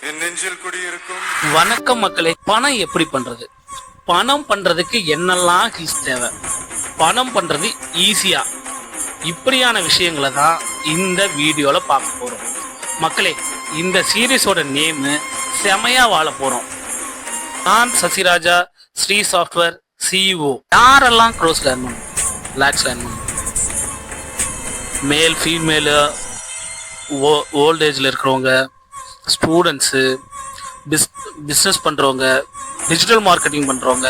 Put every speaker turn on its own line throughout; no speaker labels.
என் நெஞ்சில் குடியிருக்கும்.
வணக்கம் மக்களே. பணம் எப்படி பண்றது? பணம் பண்றதுக்கு என்னெல்லாம் ஹில்ஸ் தேவை? பணம் பண்றது ஈஸியா? இப்படியான விஷயங்களை தான் இந்த வீடியோல பார்க்க போறோம் மக்களே. இந்த சீரீஸோட நேம் செமையா வாழ போறோம். நான் சசிராஜா, ஸ்ரீ சாஃப்ட்வேர் சிஇஓ. யாரெல்லாம் க்ரோஸ் லேர்ன் பண்ணும், லேக்ஸ் லேர்ன் பண்ணும், மேல் ஃபீமேலு, ஓல்டேஜில் இருக்கிறவங்க, ஸ்டூடெண்ட்ஸு, பிஸ்னஸ் பண்ணுறவங்க, டிஜிட்டல் மார்க்கெட்டிங் பண்ணுறவங்க,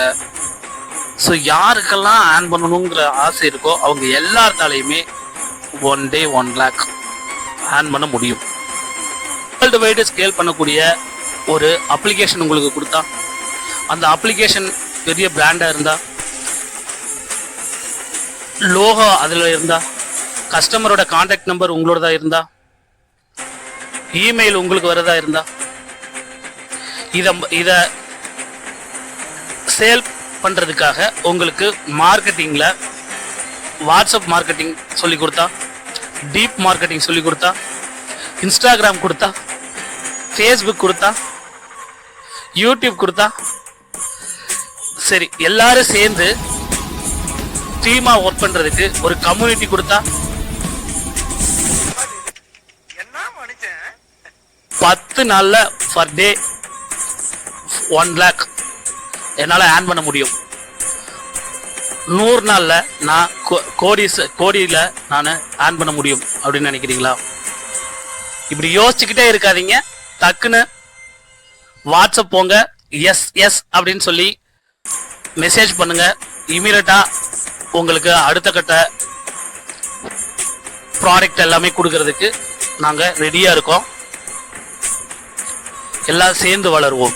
ஸோ யாருக்கெல்லாம் ஏர்ன் பண்ணணுங்கிற ஆசை இருக்கோ அவங்க எல்லாத்தாலையுமே 1 day 1 lakh ஏர்ன் பண்ண முடியும். வேர்ல்டு வைடு ஸ்கேல் பண்ணக்கூடிய ஒரு அப்ளிகேஷன் உங்களுக்கு கொடுத்தா, அந்த அப்ளிகேஷன் பெரிய பிராண்டாக இருந்தால், லோகோ அதில் இருந்தால், கஸ்டமரோட கான்டாக்ட் நம்பர் உங்களோடதா இருந்தால், இமெயில் உங்களுக்கு வரதா இருந்தா, இதை சேல் பண்ணுறதுக்காக உங்களுக்கு மார்க்கெட்டிங்கில் வாட்ஸ்அப் மார்க்கெட்டிங் சொல்லி கொடுத்தா, டீப் மார்க்கெட்டிங் சொல்லி கொடுத்தா, இன்ஸ்டாகிராம் கொடுத்தா, ஃபேஸ்புக் கொடுத்தா, யூடியூப் கொடுத்தா, சரி எல்லாரும் சேர்ந்து டீமாக ஒர்க் பண்ணுறதுக்கு ஒரு கம்யூனிட்டி கொடுத்தா, 10 நாள்ல பர் டே 1 lakh என்னால் ஏர்ன் பண்ண முடியும். 100 நாள்ல நான் கோடியில் நான் ஏர்ன் பண்ண முடியும் அப்படின்னு நினைக்கிறீங்களா? இப்படி யோசிச்சுக்கிட்டே இருக்காதீங்க. டக்குன்னு வாட்ஸ்அப் போங்க, எஸ் எஸ் அப்படின்னு சொல்லி மெசேஜ் பண்ணுங்க. இமீடியட்டா உங்களுக்கு அடுத்த கட்ட ப்ராடக்ட் எல்லாமே கொடுக்கறதுக்கு நாங்கள் ரெடியாக இருக்கோம். எல்லாம் சேர்ந்து வளருவோம்.